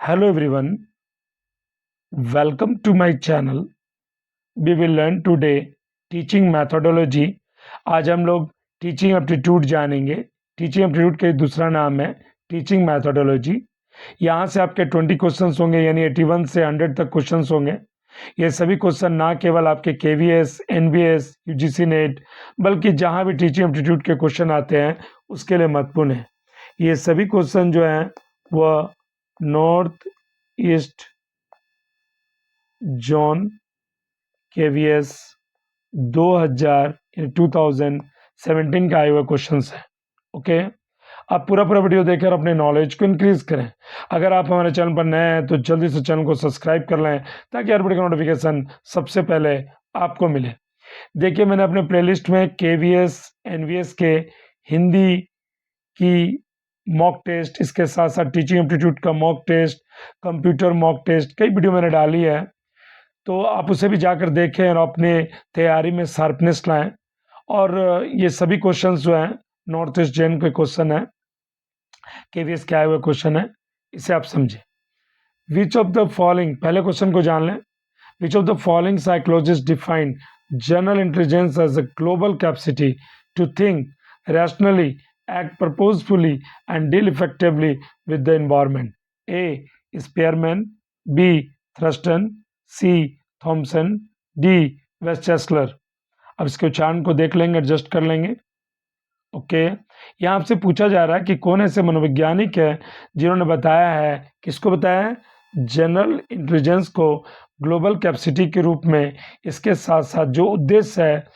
Hello everyone, welcome to my channel. We will learn today teaching methodology. आज हम लोग teaching aptitude जानेंगे। Teaching aptitude का दूसरा नाम है टीचिंग मैथोडोलॉजी। यहाँ से आपके 20 क्वेश्चंस होंगे, यानी 81 से 100 तक क्वेश्चंस होंगे। ये सभी क्वेश्चन ना केवल आपके केवीएस, एनबीएस, यूजीसी नेट, बल्कि जहाँ भी टीचिंग एप्टीट्यूड के क्वेश्चन आते हैं उसके लिए महत्वपूर्ण है। ये सभी क्वेश्चन जो हैं वह नॉर्थ ईस्ट जोन केवीएस 2017 का आए हुए क्वेश्चन है। ओके, आप पूरा वीडियो देखकर अपने नॉलेज को इंक्रीज करें। अगर आप हमारे चैनल पर नए हैं तो जल्दी से चैनल को सब्सक्राइब कर लें ताकि हर वीडियो का नोटिफिकेशन सबसे पहले आपको मिले। देखिए, मैंने अपने प्लेलिस्ट में केवीएस, एनवीएस के हिंदी की मॉक टेस्ट, इसके साथ साथ टीचिंग एप्टीट्यूड का mock test, computer mock test, कई वीडियो मैंने डाली है, तो आप उसे भी जाकर देखें और अपने तैयारी में शार्पनेस लाएं। और ये सभी क्वेश्चंस जो हैं नॉर्थ ईस्ट जैन के क्वेश्चन है, केवीएस के आए हुए क्वेश्चन है, इसे आप समझें। विच ऑफ द फॉलोइंग, पहले क्वेश्चन को जान लें। Which of the following psychologist define general intelligence as a global capacity to think rationally, act purposefully and deal effectively with the environment? A. Spearman, B. Thurston, C. Thompson, D. Westchester। अब इसके उच्चारण को देख लेंगे, adjust कर लेंगे। Okay, यहाँ आपसे पूछा जा रहा है कि कौन ऐसे मनोवैज्ञानिक है जिन्होंने बताया है, किसको बताया है, जनरल इंटेलिजेंस को ग्लोबल कैपेसिटी के रूप में, इसके साथ साथ जो उद्देश्य है,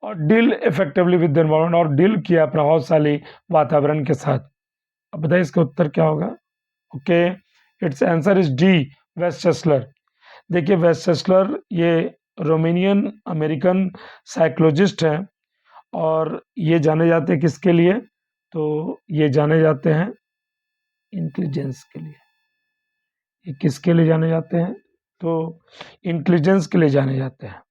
और deal effectively with the environment, और डील किया प्रभावशाली वातावरण के साथ। अब बताइए इसका उत्तर क्या होगा। Okay, it's answer is D, Wechsler. देखिए, वेस्टचेस्लर ये रोमेनियन अमेरिकन साइकोलॉजिस्ट हैं और ये जाने जाते हैं किसके लिए, तो ये जाने जाते हैं इंटेलिजेंस के लिए। ये किसके लिए जाने जाते हैं, तो इंटेलिजेंस के लिए जाने जाते हैं।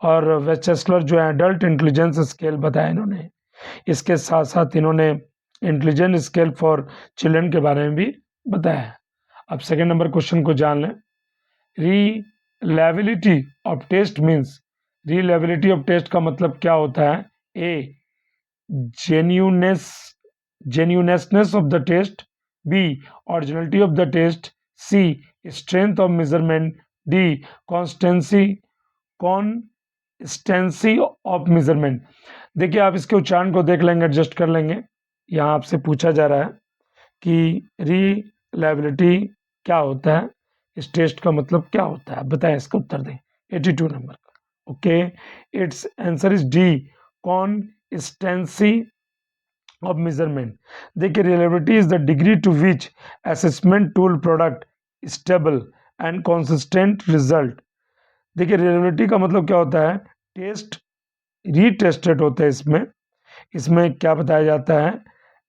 और वेस्टचेस्लर जो है एडल्ट इंटेलिजेंस स्केल बताया इन्होंने, इसके साथ साथ इन्होंने इंटेलिजेंस स्केल फॉर चिल्ड्रन के बारे में भी बताया है। अब सेकेंड नंबर क्वेश्चन को जान लें। Reliability of test means, reliability of test का मतलब क्या होता है। ए, genuineness of the test, B, originality of the test, C, strength of measurement, D, constancy of measurement। देखिए, आप इसके उच्चारण को देख लेंगे, एडजस्ट कर लेंगे। यहाँ आपसे पूछा जा रहा है कि रिलायबिलिटी क्या होता है, इस टेस्ट का मतलब क्या होता है, बताएं, इसका उत्तर दें। 82 नंबर का। Okay, it's answer is D, constancy of measurement. देखिए, reliability is the degree to which assessment tool product stable and consistent result. देखिए, रिलायबिलिटी का मतलब क्या होता है, टेस्ट रीटेस्टेड होते हैं। इसमें क्या बताया जाता है,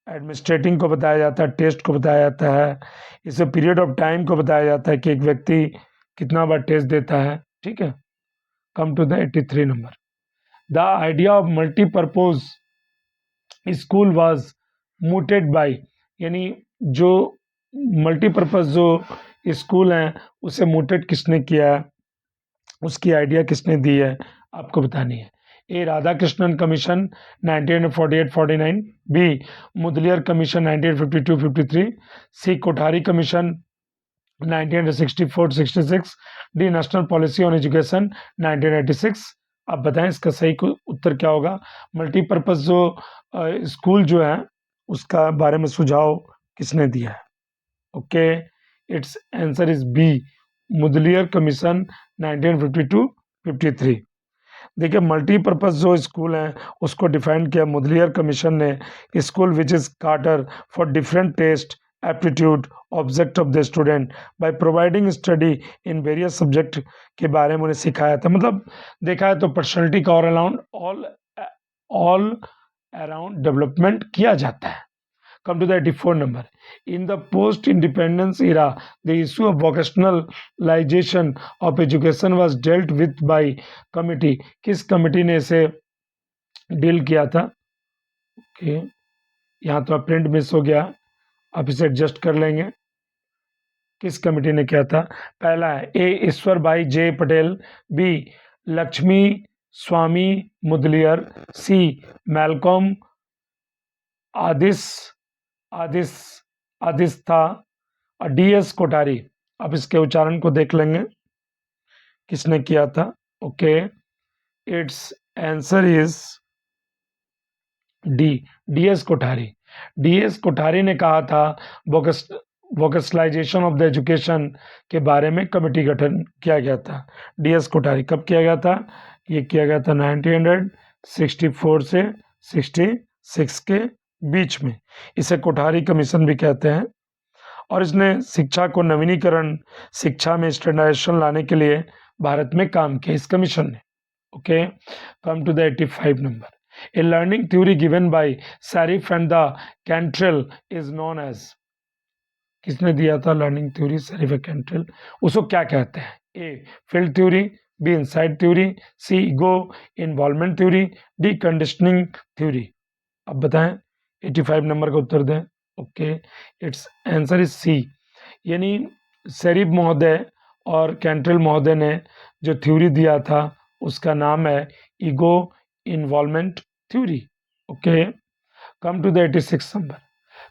एडमिनिस्ट्रेटिंग को बताया जाता है, टेस्ट को बताया जाता है, इसमें पीरियड ऑफ टाइम को बताया जाता है कि एक व्यक्ति कितना बार टेस्ट देता है। ठीक है, come to the 83 number. The idea of multipurpose school was mooted by, यानी जो मल्टीपर्पज जो स्कूल हैं उसे मूटेड किसने किया है, उसकी आइडिया किसने दी है, आपको बतानी है। A, Radhakrishnan commission 1948-49, B, Mudaliar commission 1952-53, C, Kothari commission 1964-66, D, national policy on education 1986। आप बताएं इसका सही उत्तर क्या होगा। मल्टीपर्पज जो स्कूल जो है उसका बारे में सुझाव किसने दिया है। Okay, it's answer is B, Mudaliar commission 1952-53। देखिए, मल्टीपर्पज जो स्कूल हैं उसको डिफाइन किया मुदलियर कमीशन ने, school which is cater for different test aptitude object of the student by providing study in various subject के बारे में उन्हें सिखाया था। मतलब देखा है तो पर्सनैलिटी का ऑल अराउंड डेवलपमेंट किया जाता है। Come to the 84 number. In the post-independence era, the issue of vocationalization of education was dealt with by committee. किस कमिटी ने इसे डील किया था। ओके, यहाँ तो प्रिंट मिस हो गया, आप इसे एडजस्ट कर लेंगे। किस कमेटी ने किया था? पहला है ए ईश्वर भाई जे पटेल, बी लक्ष्मी स्वामी मुदलियर, सी मैलकॉम आदिस आदिस आदिस्था और डी एस कोठारी। अब इसके उच्चारण को देख लेंगे किसने किया था। Okay, it's answer is D S Kothari. D S Kothari ने कहा था वोकेशनलाइजेशन ऑफ द एजुकेशन के बारे में कमेटी गठन किया गया था। डी एस कोठारी कब किया गया था? ये किया गया था 1964 से 66 के बीच में। इसे कोठारी कमीशन भी कहते हैं और इसने शिक्षा को नवीनीकरण, शिक्षा में स्टैंडर्डाइजेशन लाने के लिए भारत में काम किया इस कमीशन ने। Okay, come to the 85 number. A learning theory given by Sarif and the Cantrell is known as। किसने दिया था लर्निंग थ्योरी? सैरिफ कैंट्रेल। उसको क्या कहते हैं? A field theory, B insight theory, C ego involvement theory, D conditioning theory. अब बताएं, 85 number का उत्तर दें। Okay, it's answer is C, यानी सैरिफ महोदय और कैंट्रेल महोदय ने जो थ्योरी दिया था उसका नाम है ego involvement theory. Okay, come to the 86 number.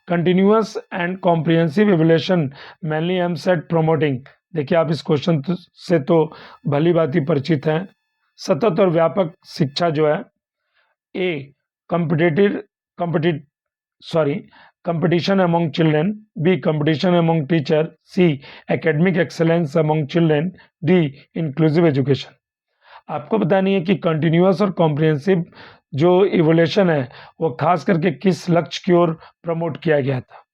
Continuous and comprehensive evaluation mainly aims at promoting. देखिए, आप इस क्वेश्चन से तो भली भांति परिचित हैं। सतत और व्यापक शिक्षा जो है, A competition among children, B competition among teacher, C academic excellence among children, D inclusive education. आपको बतानी है कि कंटिन्यूअस और कॉम्प्रिहेंसिव जो इवोल्यूशन है वो खास करके किस लक्ष्य की ओर प्रमोट किया गया था।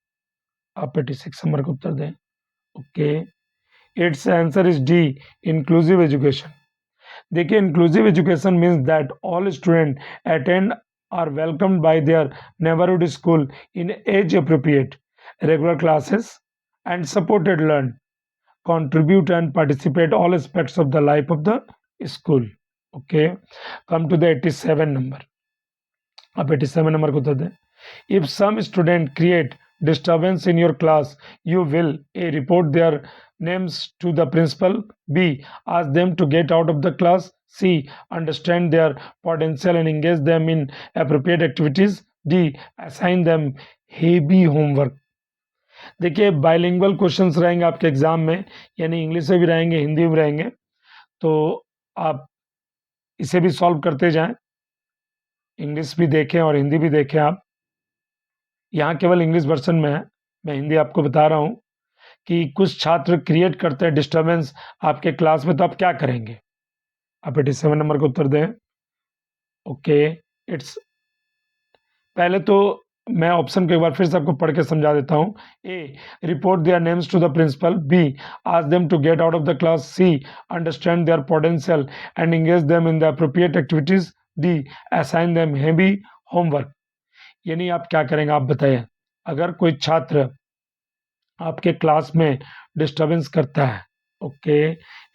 आप 86 नंबर का उत्तर दें। Okay, it's answer is D inclusive education. देखिए, inclusive education means that all student attend are welcomed by their neighbourhood school in age appropriate regular classes and supported learn contribute and participate all aspects of the life of the school. Okay, come to the 87 number. अब 87 number को उत्तर दें। If some student create disturbance in your class, you will A report their names to the principal, B ask them to get out of the class, C understand their potential and engage them in appropriate activities, D assign them heavy homework। देखिए, bilingual questions रहेंगे आपके exam में, यानी English से भी रहेंगे, हिंदी में रहेंगे, तो आप इसे भी सॉल्व करते जाएं। इंग्लिश भी देखें और हिंदी भी देखें। आप यहाँ केवल इंग्लिश वर्जन में है, मैं हिंदी आपको बता रहा हूँ कि कुछ छात्र क्रिएट करते हैं डिस्टर्बेंस आपके क्लास में, तो आप क्या करेंगे? आप 87 नंबर का उत्तर दें। ओके, इट्स पहले तो मैं ऑप्शन को एक बार फिर से आपको पढ़ के समझा देता हूँ। A report their names to the principal, B ask them to get out of the class, C understand their potential and engage them in the appropriate activities, D assign them heavy homework. यानी आप क्या करेंगे? आप बताइए। अगर कोई छात्र आपके क्लास में डिस्टर्बेंस करता है, okay,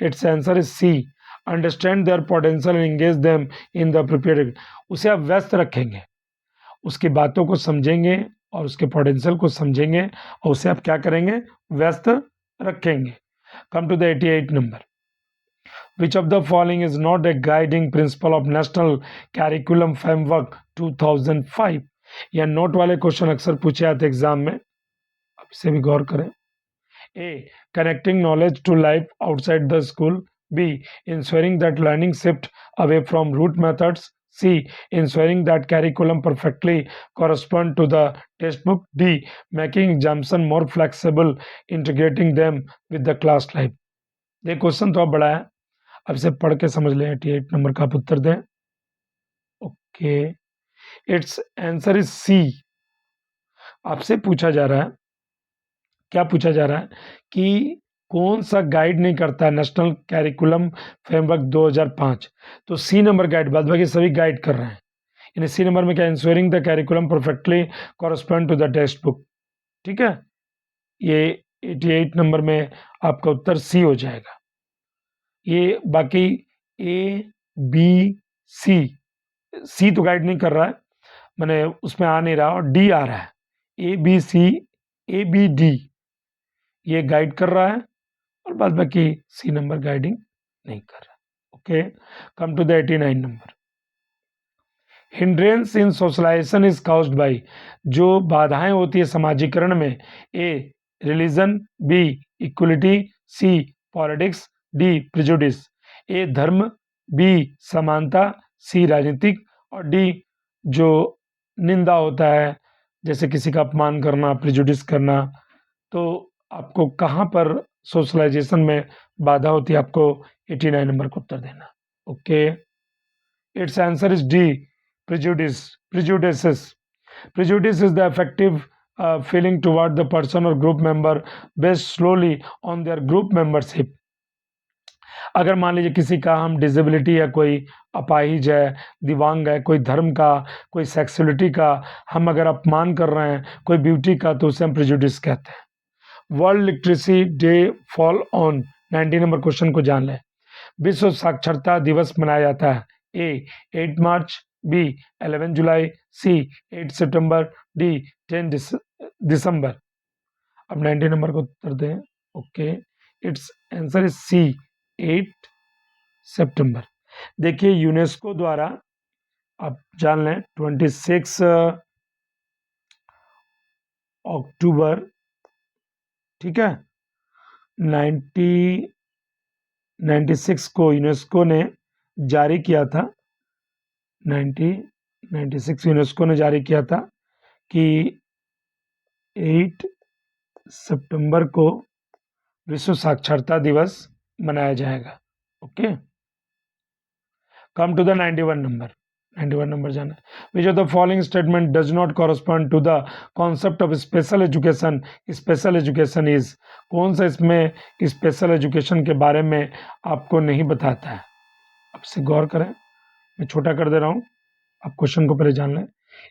it's answer is C understand their potential and engage them in the appropriate. उसे आप व्यस्त रखेंगे, उसकी बातों को समझेंगे और उसके पोटेंशियल को समझेंगे और उसे आप क्या करेंगे? व्यस्त रखेंगे। Come to the 88 number. Which of the following is not a guiding principle of national curriculum framework 2005। या नोट वाले क्वेश्चन अक्सर पूछे जाते एग्जाम में, आप इसे भी गौर करें। A connecting knowledge to life outside the school, B ensuring that learning shift away from rote methods, C ensuring that curriculum perfectly correspond to the textbook, D making exemption more flexible integrating them with the class life। ये question तो अब बड़ा है, अब इसे पढ़ के समझ लें। 88 नंबर का आप उत्तर दें। Okay, it's answer is C. आपसे पूछा जा रहा है, क्या पूछा जा रहा है कि कौन सा गाइड नहीं करता नेशनल कैरिकुलम फ्रेमवर्क 2005? तो सी नंबर गाइड, बाद बाकी सभी गाइड कर रहे हैं। यानी सी नंबर में क्या? Ensuring the curriculum perfectly correspond to the textbook. ठीक है, ये 88 नंबर में आपका उत्तर सी हो जाएगा। ये बाकी ए बी सी तो गाइड नहीं कर रहा है, मैंने उसमें आ नहीं रहा, और डी आ रहा है। ए बी डी ये गाइड कर रहा है और बाद बाकी सी नंबर गाइडिंग नहीं कर रहा। Okay, come to the 89 number. Hindrance in socialisation is caused by, जो बाधाएं होती है समाजीकरण में, A religion, B equality, C politics, D prejudice. A धर्म, बी समानता, सी राजनीतिक और डी जो निंदा होता है, जैसे किसी का अपमान करना, प्रिजुडिस करना। तो आपको कहाँ पर सोशलाइजेशन में बाधा होती है, आपको 89 नंबर को उत्तर देना। Okay, it's answer is D prejudice. Prejudices. Prejudice is the affective feeling toward the person or group member based solely on their group membership. अगर मान लीजिए किसी का हम डिसेबिलिटी है, कोई अपाहिज है, दिव्यांग है, कोई धर्म का, कोई सेक्सुअलिटी का हम अगर अपमान कर रहे हैं, कोई ब्यूटी का, तो उसे हम प्रेजुडिस कहते हैं। World literacy day fall on 90 number question को जान लें। विश्व साक्षरता दिवस मनाया जाता है। ए 8 मार्च, बी 11 जुलाई, सी 8 सितंबर, डी 10 दिसंबर। अब 90 नंबर को उत्तर दें। Okay, it's answer is C 8 सितंबर। देखिए यूनेस्को द्वारा, आप जान लें, 26 अक्टूबर, ठीक है, 1996 को यूनेस्को ने जारी किया था, 1996 यूनेस्को ने जारी किया था कि 8 सितंबर को विश्व साक्षरता दिवस मनाया जाएगा। Okay, come to the 91 number. 91 number जाना। Which of the following statement does not correspond to the concept of special education. Special education is, कौन सा इसमें स्पेशल एजुकेशन के बारे में आपको नहीं बताता है। आपसे गौर करें, मैं छोटा कर दे रहा हूं, आप क्वेश्चन को पहले जान लें।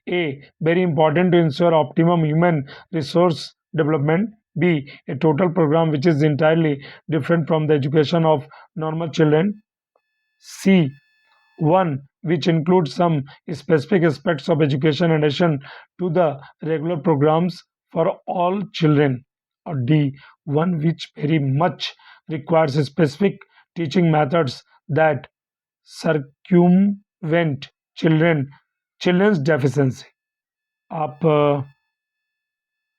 A very important to ensure optimum human resource development. B a total programme which is entirely different from the education of normal children. C one which includes some specific aspects of education in addition to the regular programs for all children. Or D, one which very much requires specific teaching methods that circumvent children's deficiency. आप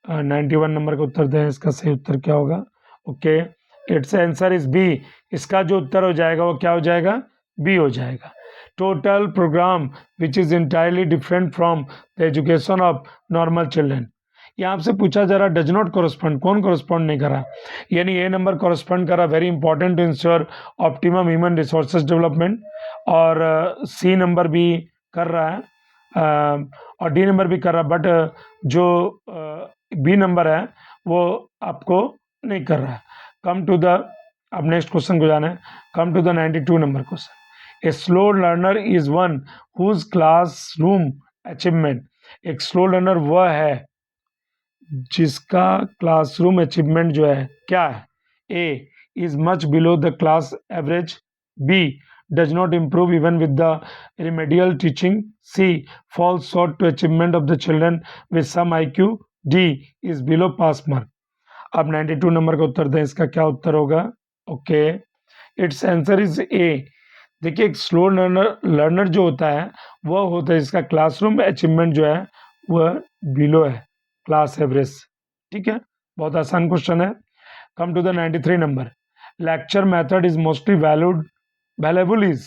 91 number का उत्तर दें। इसका सही उत्तर क्या होगा? Okay, it's answer is B. इसका जो उत्तर हो जाएगा वो क्या हो जाएगा? बी हो जाएगा। Total programme which is entirely different from the education of normal children. यहाँ आपसे पूछा जा रहा डज नॉट कॉरस्पॉन्ड, कौन कॉरस्पॉन्ड नहीं करा? यानी ए नंबर कॉरस्पॉन्ड करा, very important to ensure optimum human resources development, और सी नंबर भी कर रहा है और डी नंबर भी कर रहा है, बट जो बी नंबर है वो आपको नहीं कर रहा है। कम टू द, अब नेक्स्ट क्वेश्चन को जाना है। Come to the 92 number question. A slow learner is one whose classroom achievement, एक स्लो लर्नर वह है जिसका क्लासरूम अचीवमेंट जो है क्या है? A is much below the class average, B does not improve even with the remedial teaching, C falls short to achievement of the children with some IQ, D is below pass mark. अब 92 number का उत्तर दें, इसका क्या उत्तर होगा? Okay, it's answer is ए। देखिए एक slow learner जो होता है वह होता है जिसका क्लासरूम अचीवमेंट जो है वह बिलो है क्लास एवरेज। ठीक है, बहुत आसान क्वेश्चन है। Come to the 93 number. Lecture method is mostly valuable is,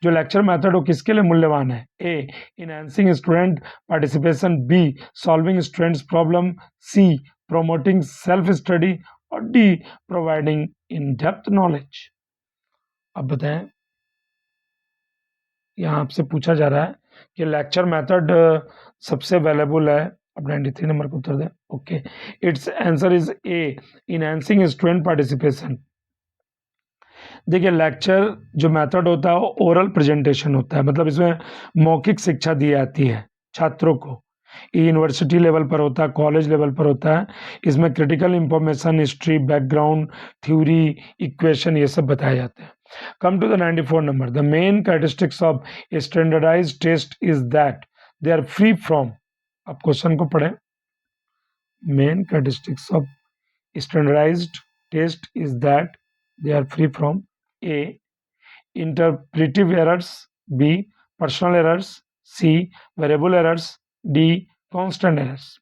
जो लेक्चर मेथड वो किसके लिए मूल्यवान है? A enhancing student participation, B solving students problem, C promoting self study और D providing in depth knowledge. अब बताएं, यहाँ आपसे पूछा जा रहा है कि लेक्चर मेथड सबसे वैल्यूएबल है। अब 93 नंबर को उत्तर दें। Okay, it's answer is A enhancing student participation. देखिए लेक्चर जो मेथड होता है वो ओरल प्रेजेंटेशन होता है, मतलब इसमें मौखिक शिक्षा दी जाती है छात्रों को। यूनिवर्सिटी लेवल पर होता है, कॉलेज लेवल पर होता है। इसमें critical information, history, background, theory, equation, ये सब बताए जाते हैं। Come to the 94 number. The main characteristics of a standardized test is that they are free from, अब क्वेश्चन को पढ़ें। Main characteristics of standardized test is that they are free from A. interpretive errors, B. personal errors, C. variable errors, D. constant errors।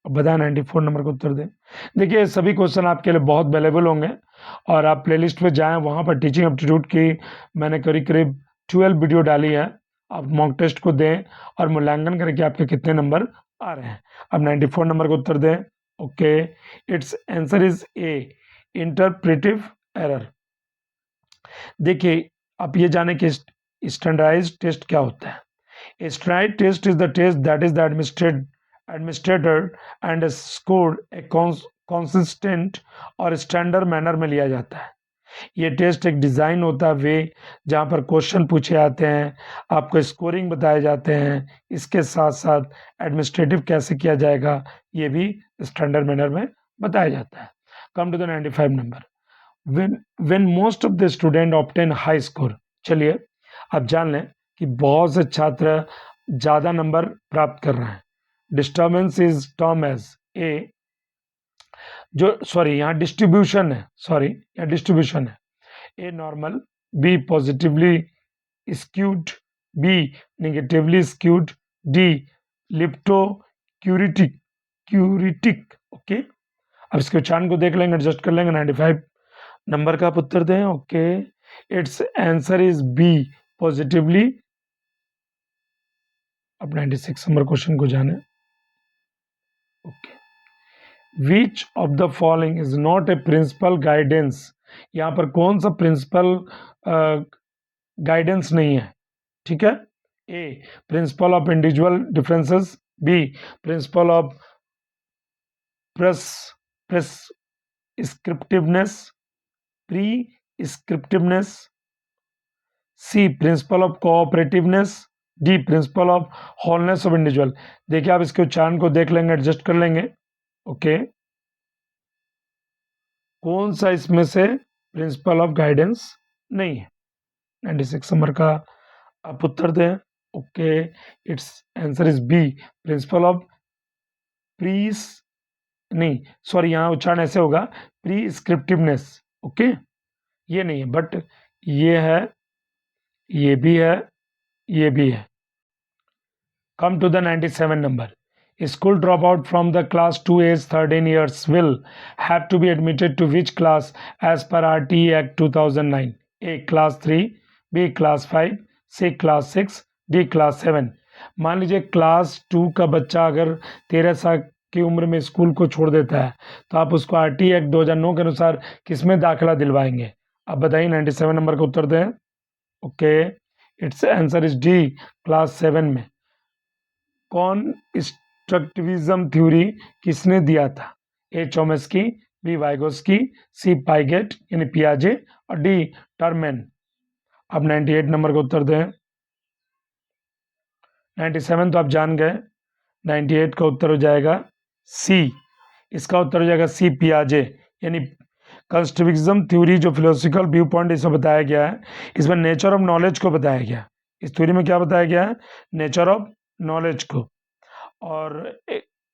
अब बताएं 94 number का उत्तर दें। देखिए सभी क्वेश्चन आपके लिए बहुत वैल्यूएबल होंगे और आप प्लेलिस्ट पे जाएं, वहां पर टीचिंग एप्टीट्यूड की मैंने करीब करीब 12 वीडियो डाली है। आप मॉक टेस्ट को दें और मूल्यांकन करें कि आपके कितने नंबर आ रहे हैं। अब 94 नंबर का उत्तर दें। Okay, it's answer is A, interpretive error. देखिए आप ये जाने कि स्टैंडर्डाइज्ड टेस्ट क्या होता है। A straight test is the test that is the administered and scored a consistent और स्टैंडर्ड मैनर में लिया जाता है। ये टेस्ट एक डिज़ाइन होता है वे जहाँ पर क्वेश्चन पूछे जाते हैं, आपको स्कोरिंग बताए जाते हैं, इसके साथ साथ एडमिनिस्ट्रेटिव कैसे किया जाएगा ये भी स्टैंडर्ड मैनर में बताया जाता है। Come to the 95 number. when most of the student obtain high score। चलिए आप जान लें कि बहुत से छात्र ज़्यादा नंबर प्राप्त कर रहे हैं। Disturbance is term as A, जो सॉरी यहाँ डिस्ट्रीब्यूशन है, सॉरी यहाँ डिस्ट्रीब्यूशन है। A normal, B positively skewed, B negatively skewed, D leptokurtic. Okay, अब इसके उच्चारण को देख लेंगे, एडजस्ट कर लेंगे। 95 नंबर का आप उत्तर दें। Okay, it's answer is B, positively. अब 96 नंबर क्वेश्चन को जाने। Okay, which of the following is not a principle guidance. यहाँ पर कौन सा प्रिंसिपल गाइडेंस नहीं है? ठीक है, A principle of individual differences, B principle of prescriptiveness, prescriptiveness, C principle of cooperativeness, D principle of wholeness of individual. देखिए आप इसके उच्चारण को देख लेंगे, एडजस्ट कर लेंगे। ओके, कौन सा इसमें से प्रिंसिपल ऑफ गाइडेंस नहीं है? 96 नंबर का आप उत्तर दें। Okay, it's answer is B, principle of नहीं सॉरी यहाँ उच्चारण ऐसे होगा, प्रीस्क्रिप्टिवनेस। ओके, ये नहीं है, बट ये है, ये भी है, ये भी है। Come to the 97 number. A school dropout from the class 2 age 13 years will have to be admitted to which class as per RTE Act 2009? A. Class 3, B. Class 5, C. Class 6, D. Class 7। मान लीजिए class 2 का बच्चा अगर 13 साल की उम्र में school को छोड़ देता है तो आप उसको RTE Act 2009 के अनुसार किसमें दाखिला दिलवाएंगे? आप बताइए 97 नंबर का उत्तर दें। Okay, it's answer is D, class 7 में। कॉन्स्ट्रक्टिविज्म थ्योरी किसने दिया था? ए चोम्स्की, बी वाइगोस्की, सी पाइगेट यानी पियाजे और डी टर्मेन। अब 98 नंबर का उत्तर दें। 97 तो आप जान गए, 98 का उत्तर हो जाएगा सी। इसका उत्तर हो जाएगा सी, पियाजे। यानी कंस्ट्रक्टिविज्म थ्योरी जो फिलोसफिकल व्यू पॉइंट इसमें बताया गया है, इसमें नेचर ऑफ नॉलेज को बताया गया। इस थ्योरी में क्या बताया गया है? नेचर ऑफ नॉलेज को, और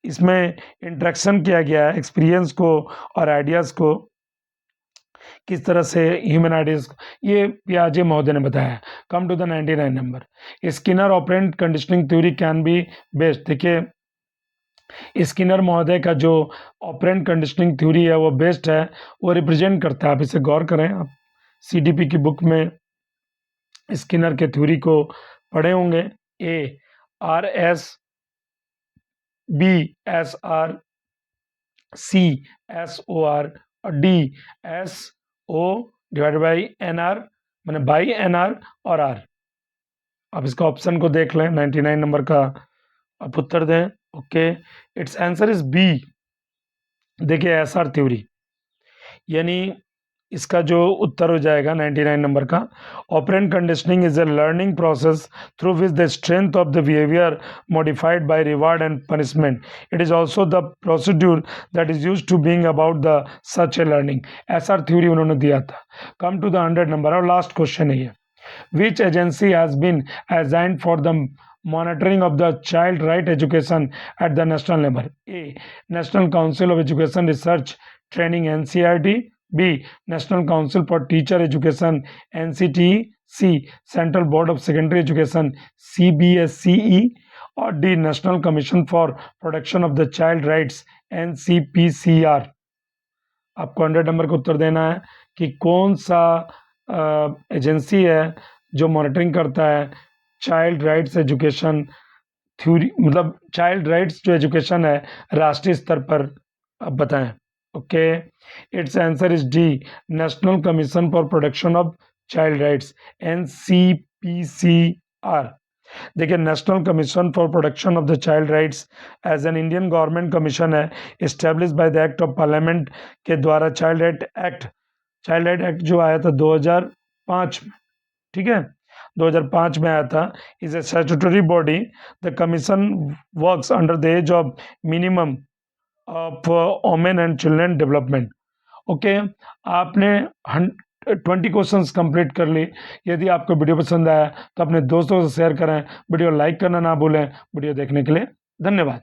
इसमें इंट्रैक्शन किया गया है एक्सपीरियंस को और आइडियाज़ को, किस तरह से ह्यूमन आइडियाज को, ये पियाजे महोदय ने बताया। Come to the 99 number. Skinner operant conditioning theory can be based. देखिए स्किनर महोदय का जो ऑपरेंट कंडीशनिंग थ्योरी है वो बेस्ट है, वो रिप्रेजेंट करता है। आप इसे गौर करें, आप CDP की बुक में स्किनर के थ्योरी को पढ़े होंगे। ए RS, B SR, C SOR और D SO divide by NR, मैंने बाई NR और R। आप इसका ऑप्शन को देख लें, 99 नंबर का आप उत्तर दें। Okay, it's answer is B. देखिए SR थ्योरी, यानी इसका जो उत्तर हो जाएगा 99 नंबर का, operant conditioning is a learning process through which the strength of the behaviour modified by reward and punishment. It is also the procedure that is used to bring about the such a learning. SR theory उन्होंने दिया था। Come to the 100 number और last question है ये। विच agency has been assigned for the monitoring of the child right education at the national level? A. National Council of Education Research training NCERT, B national council for teacher education NCTE, C central board of secondary education CBSE, और D national commission for protection of the child rights NCPCR. आपको 100 number का उत्तर देना है कि कौन सा agency है जो मॉनिटरिंग करता है चाइल्ड राइट्स एजुकेशन थ्योरी, मतलब चाइल्ड राइट्स जो एजुकेशन है राष्ट्रीय स्तर पर। अब बताएं। Okay, it's answer is D national commission for protection of child rights NCPCR. देखिए, national commission for protection of the child rights as an Indian government commission है, establish by the act of parliament के द्वारा। Child right act जो आया था 2005 में, ठीक है, 2005 में आया था, is a statutory body. The commission works under the aegis of minimum of women and children development. Okay, आपने 20 क्वेश्चंस कंप्लीट कर ली। यदि आपको वीडियो पसंद आया तो अपने दोस्तों से शेयर करें, वीडियो लाइक करना ना भूलें। वीडियो देखने के लिए धन्यवाद।